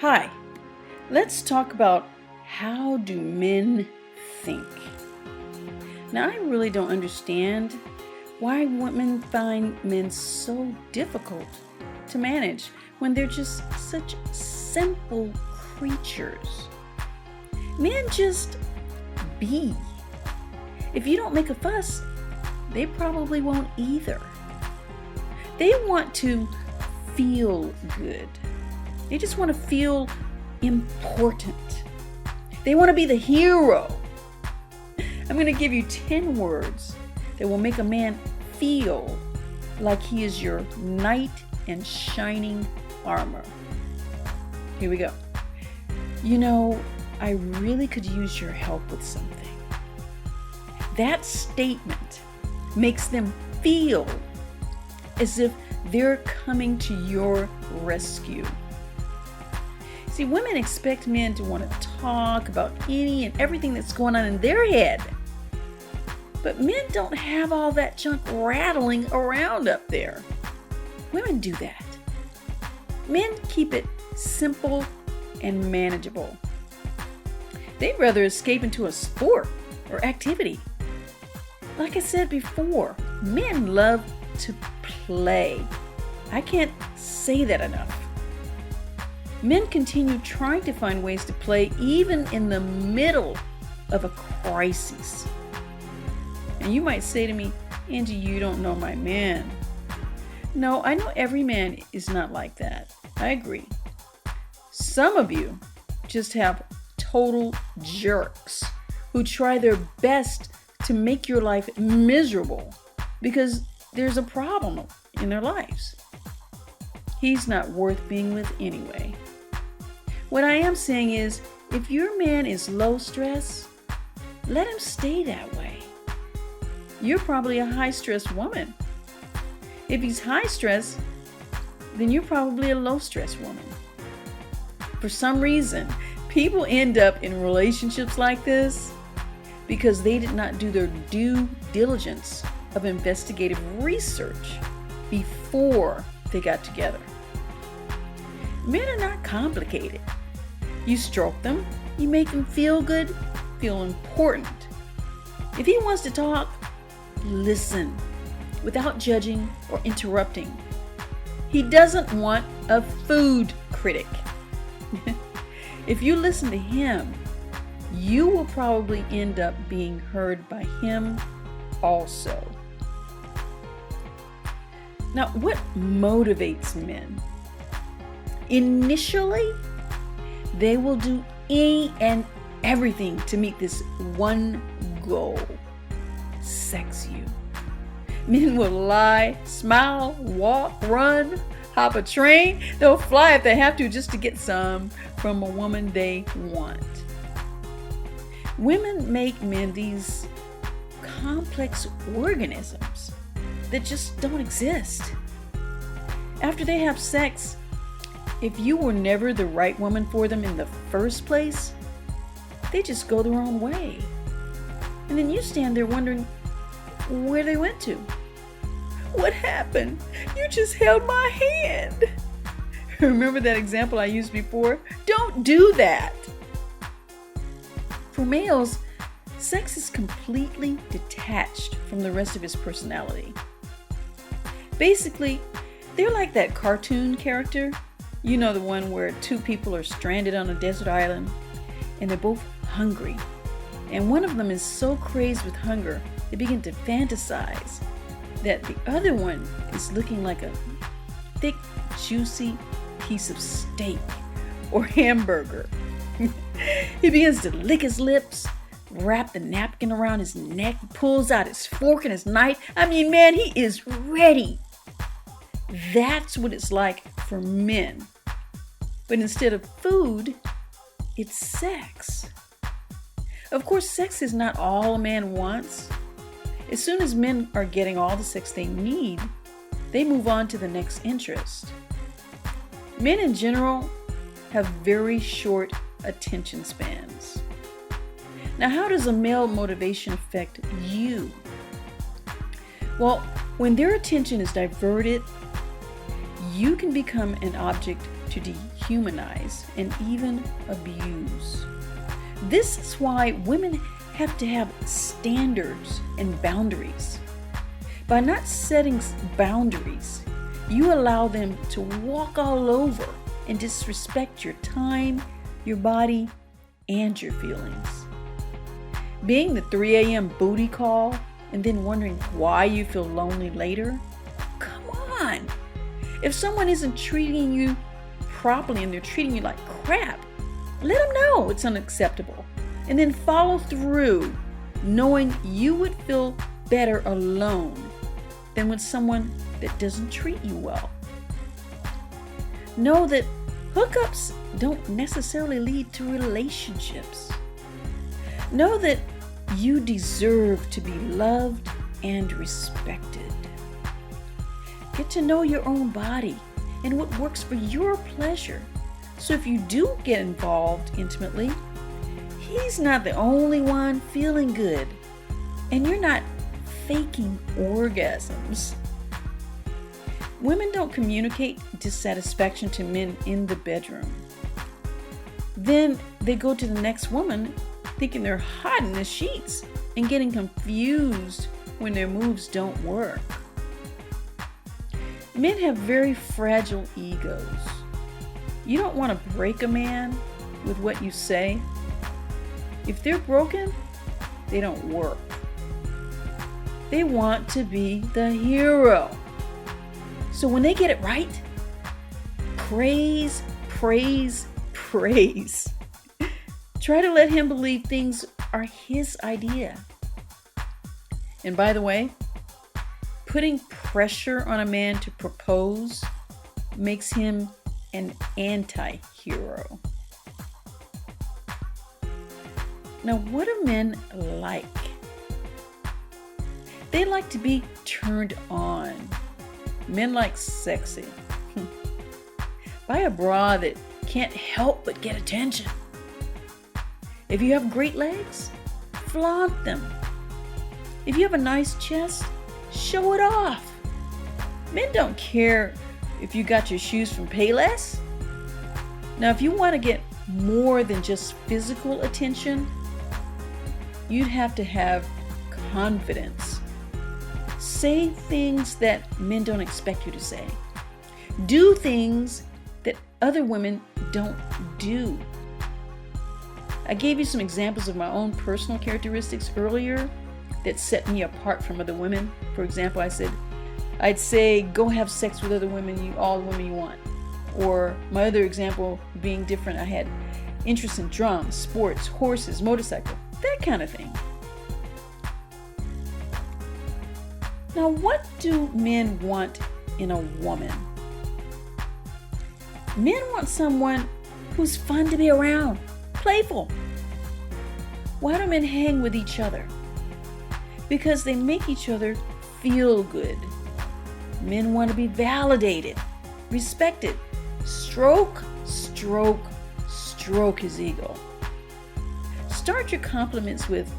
Hi, let's talk about how do men think. Now, I really don't understand why women find men so difficult to manage when they're just such simple creatures. Men just be. If you don't make a fuss, they probably won't either. They want to feel good. They just want to feel important. They want to be the hero. I'm going to give you 10 words that will make a man feel like he is your knight in shining armor. Here we go. You know, I really could use your help with something. That statement makes them feel as if they're coming to your rescue. See, women expect men to want to talk about any and everything that's going on in their head. But men don't have all that junk rattling around up there. Women do that. Men keep it simple and manageable. They'd rather escape into a sport or activity. Like I said before, men love to play. I can't say that enough. Men continue trying to find ways to play even in the middle of a crisis. And you might say to me, Angie, you don't know my man. No, I know every man is not like that. I agree. Some of you just have total jerks who try their best to make your life miserable because there's a problem in their lives. He's not worth being with anyway. What I am saying is, if your man is low stress, let him stay that way. You're probably a high stress woman. If he's high stress, then you're probably a low stress woman. For some reason, people end up in relationships like this because they did not do their due diligence of investigative research before they got together. Men are not complicated. You stroke them, you make them feel good, feel important. If he wants to talk, listen without judging or interrupting. He doesn't want a food critic. If you listen to him, you will probably end up being heard by him also. Now, what motivates men? Initially, they will do any and everything to meet this one goal: sex you. Men will lie, smile, walk, run, hop a train. They'll fly if they have to just to get some from a woman they want. Women make men these complex organisms that just don't exist. After they have sex, if you were never the right woman for them in the first place, they just go their own way. And then you stand there wondering where they went to. What happened? You just held my hand. Remember that example I used before? Don't do that. For males, sex is completely detached from the rest of his personality. Basically, they're like that cartoon character. You know, the one where two people are stranded on a desert island and they're both hungry. And one of them is so crazed with hunger, they begin to fantasize that the other one is looking like a thick, juicy piece of steak or hamburger. He begins to lick his lips, wrap the napkin around his neck, pulls out his fork and his knife. I mean, man, he is ready. That's what it's like for men. But instead of food, it's sex. Of course, sex is not all a man wants. As soon as men are getting all the sex they need, they move on to the next interest. Men in general have very short attention spans. Now, how does a male motivation affect you? Well, when their attention is diverted, you can become an object to dehumanize, and even abuse. This is why women have to have standards and boundaries. By not setting boundaries, you allow them to walk all over and disrespect your time, your body, and your feelings. Being the 3 a.m. booty call and then wondering why you feel lonely later? Come on! If someone isn't treating you properly and they're treating you like crap, let them know it's unacceptable. And then follow through, knowing you would feel better alone than with someone that doesn't treat you well. Know that hookups don't necessarily lead to relationships. Know that you deserve to be loved and respected. Get to know your own body and what works for your pleasure. So if you do get involved intimately, he's not the only one feeling good, and you're not faking orgasms. Women don't communicate dissatisfaction to men in the bedroom. Then they go to the next woman thinking they're hot in the sheets and getting confused when their moves don't work. Men have very fragile egos. You don't want to break a man with what you say. If they're broken, they don't work. They want to be the hero. So when they get it right, praise, praise, praise. Try to let him believe things are his idea. And by the way, putting pressure on a man to propose makes him an anti-hero. Now, what do men like? They like to be turned on. Men like sexy. Buy a bra that can't help but get attention. If you have great legs, flaunt them. If you have a nice chest, show it off. Men don't care if you got your shoes from Payless. Now, if you want to get more than just physical attention, you'd have to have confidence. Say things that men don't expect you to say. Do things that other women don't do. I gave you some examples of my own personal characteristics earlier that set me apart from other women. For example, I'd say go have sex with other women, all the women you want. Or my other example being different, I had interest in drums, sports, horses, motorcycle, that kind of thing. Now, what do men want in a woman? Men want someone who's fun to be around, playful. Why do men hang with each other? Because they make each other feel good. Men want to be validated, respected. Stroke, stroke, stroke his ego. Start your compliments with,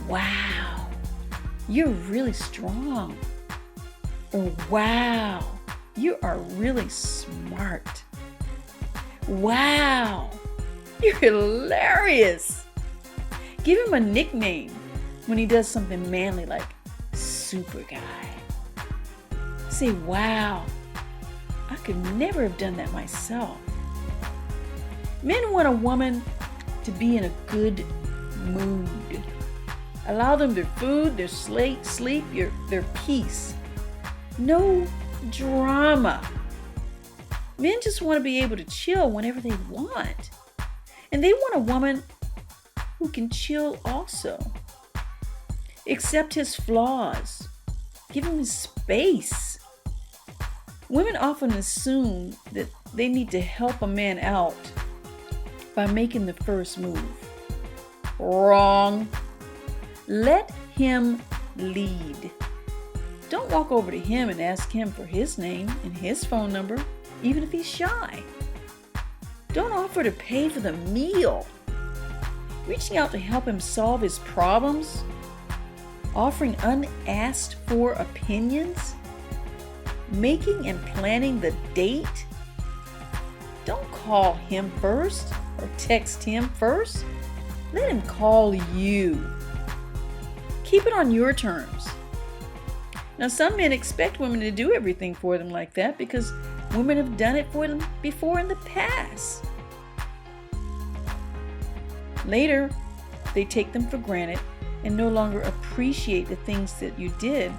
wow, you're really strong. Or wow, you are really smart. Wow, you're hilarious. Give him a nickname when he does something manly like super guy. Say, wow, I could never have done that myself. Men want a woman to be in a good mood. Allow them their food, their sleep, their peace. No drama. Men just want to be able to chill whenever they want. And they want a woman who can chill also. Accept his flaws. Give him his space. Women often assume that they need to help a man out by making the first move. Wrong. Let him lead. Don't walk over to him and ask him for his name and his phone number, even if he's shy. Don't offer to pay for the meal. Reaching out to help him solve his problems, offering unasked for opinions, making and planning the date. Don't call him first or text him first. Let him call you. Keep it on your terms. Now, some men expect women to do everything for them like that because women have done it for them before in the past. Later, they take them for granted and no longer appreciate the things that you did,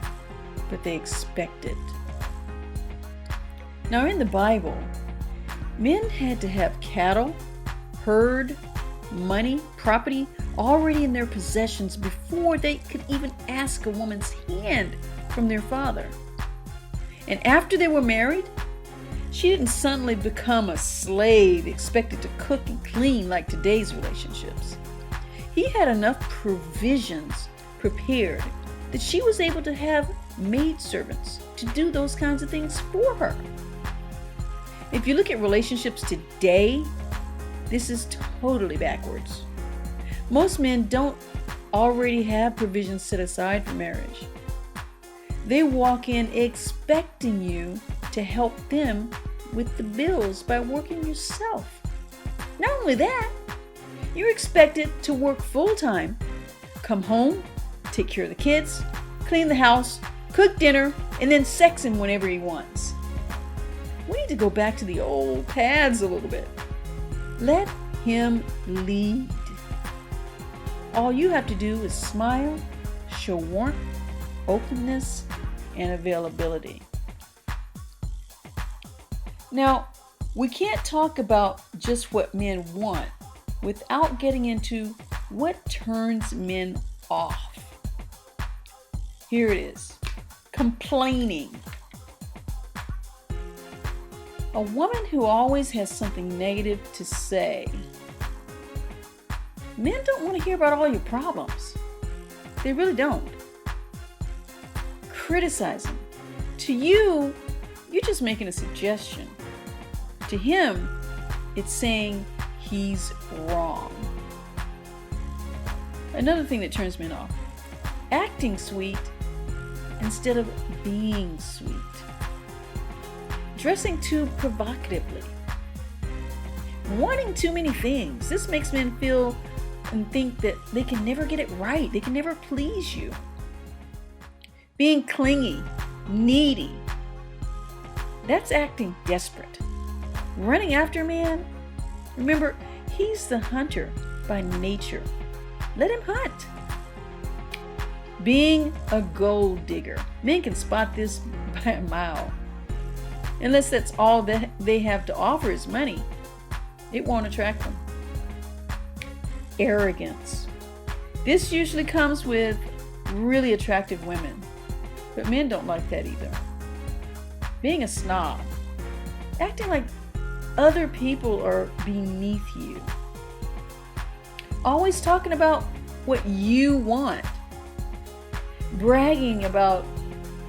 but they expect it. Now, in the Bible, men had to have cattle, herd, money, property already in their possessions before they could even ask a woman's hand from their father. And after they were married, she didn't suddenly become a slave expected to cook and clean like today's relationships. He had enough provisions prepared that she was able to have maidservants to do those kinds of things for her. If you look at relationships today, this is totally backwards. Most men don't already have provisions set aside for marriage. They walk in expecting you to help them with the bills by working yourself. Not only that, you're expected to work full-time, come home, take care of the kids, clean the house, cook dinner, and then sex him whenever he wants. We need to go back to the old paths a little bit. Let him lead. All you have to do is smile, show warmth, openness, and availability. Now, we can't talk about just what men want without getting into what turns men off. Here it is. Complaining. A woman who always has something negative to say. Men don't want to hear about all your problems. They really don't. Criticizing. To you, you're just making a suggestion. To him, it's saying he's wrong. Another thing that turns men off. Acting sweet instead of being sweet. Dressing too provocatively. Wanting too many things. This makes men feel and think that they can never get it right. They can never please you. Being clingy, needy. That's acting desperate. Running after a man. Remember, he's the hunter by nature. Let him hunt. Being a gold digger. Men can spot this by a mile. Unless that's all that they have to offer is money, it won't attract them. Arrogance. This usually comes with really attractive women, but men don't like that either. Being a snob. Acting like other people are beneath you. Always talking about what you want. Bragging about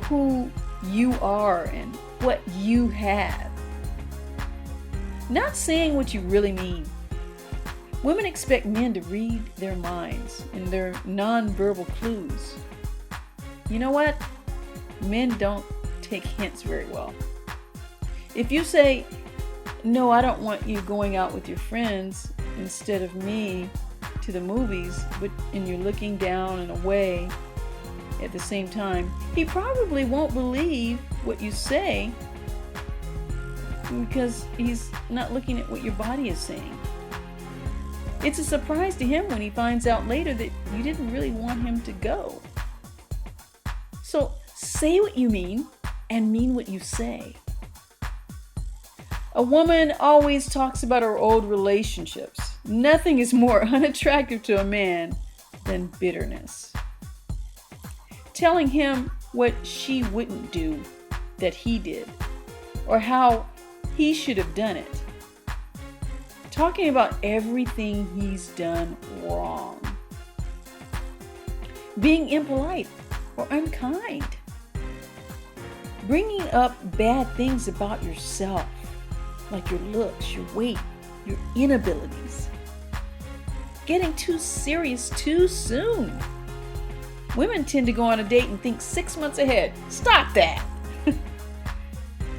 who you are and what you have. Not saying what you really mean. Women expect men to read their minds and their nonverbal clues. You know what? Men don't take hints very well. If you say, "No, I don't want you going out with your friends instead of me to the movies," and you're looking down and away at the same time, he probably won't believe what you say because he's not looking at what your body is saying. It's a surprise to him when he finds out later that you didn't really want him to go. So say what you mean and mean what you say. A woman always talks about her old relationships. Nothing is more unattractive to a man than bitterness. Telling him what she wouldn't do that he did, or how he should have done it. Talking about everything he's done wrong. Being impolite or unkind. Bringing up bad things about yourself, like your looks, your weight, your inabilities. Getting too serious too soon. Women tend to go on a date and think 6 months ahead. Stop that.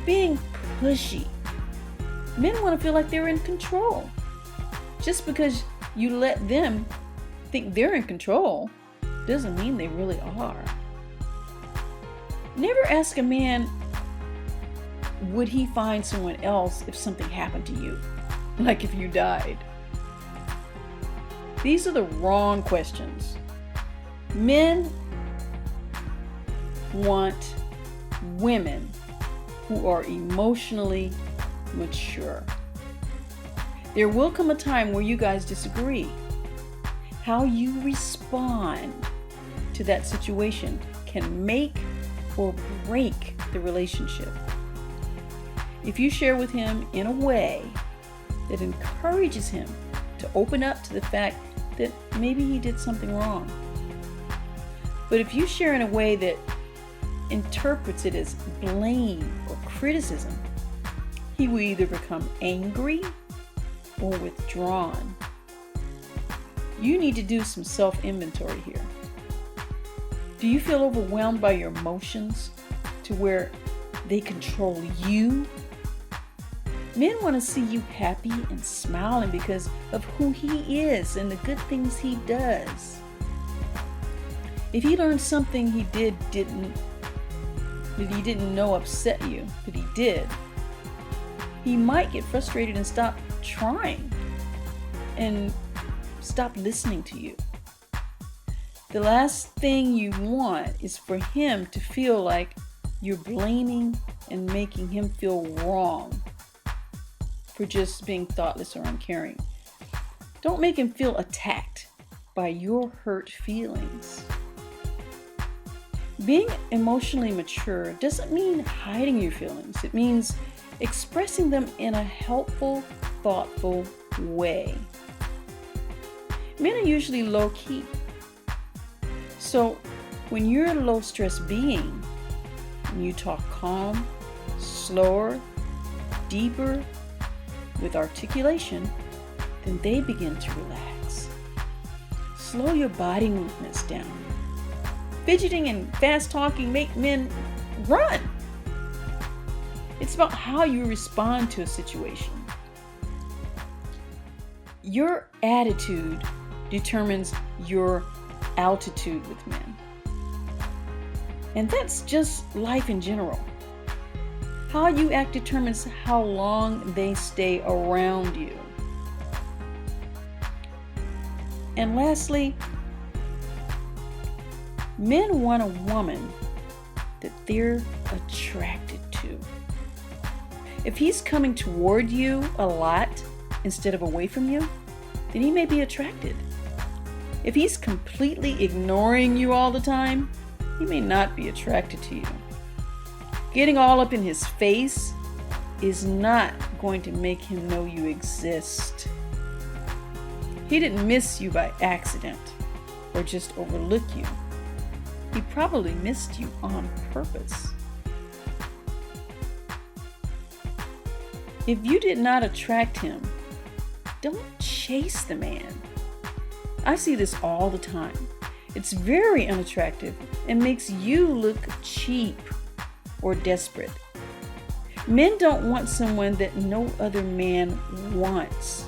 Being pushy. Men want to feel like they're in control. Just because you let them think they're in control doesn't mean they really are. Never ask a man, would he find someone else if something happened to you? Like if you died. These are the wrong questions. Men want women who are emotionally mature. There will come a time where you guys disagree. How you respond to that situation can make or break the relationship. If you share with him in a way that encourages him to open up to the fact that maybe he did something wrong. But if you share in a way that interprets it as blame or criticism, he will either become angry or withdrawn. You need to do some self-inventory here. Do you feel overwhelmed by your emotions to where they control you? Men want to see you happy and smiling because of who he is and the good things he does. If he learned something he didn't know upset you, but he did, he might get frustrated and stop trying and stop listening to you. The last thing you want is for him to feel like you're blaming and making him feel wrong for just being thoughtless or uncaring. Don't make him feel attacked by your hurt feelings. Being emotionally mature doesn't mean hiding your feelings. It means expressing them in a helpful, thoughtful way. Men are usually low-key. So when you're a low-stress being, and you talk calm, slower, deeper, with articulation, then they begin to relax. Slow your body movements down. Fidgeting and fast talking make men run. It's about how you respond to a situation. Your attitude determines your altitude with men. And that's just life in general. How you act determines how long they stay around you. And lastly, men want a woman that they're attracted to. If he's coming toward you a lot instead of away from you, then he may be attracted. If he's completely ignoring you all the time, he may not be attracted to you. Getting all up in his face is not going to make him know you exist. He didn't miss you by accident or just overlook you. He probably missed you on purpose. If you did not attract him, don't chase the man. I see this all the time. It's very unattractive and makes you look cheap or desperate. Men don't want someone that no other man wants.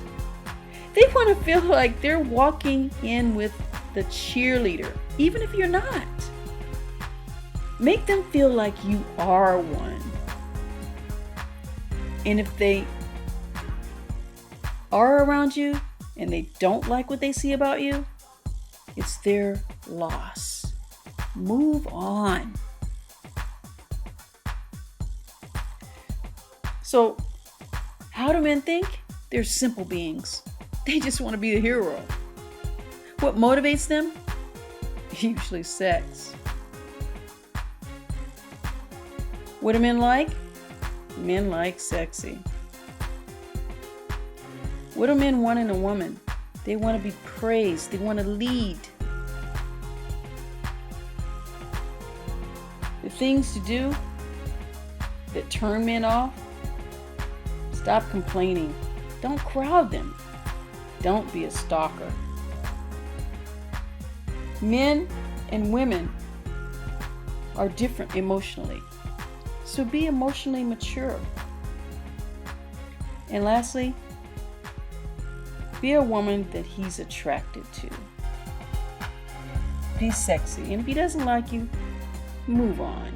They want to feel like they're walking in with the cheerleader, even if you're not. Make them feel like you are one. And if they are around you and they don't like what they see about you, it's their loss. Move on. So, how do men think? They're simple beings. They just want to be the hero. What motivates them? Usually sex. What do men like? Men like sexy. What do men want in a woman? They want to be praised. They want to lead. The things to do that turn men off: stop complaining. Don't crowd them. Don't be a stalker. Men and women are different emotionally. So be emotionally mature. And lastly, be a woman that he's attracted to. Be sexy. And if he doesn't like you, move on.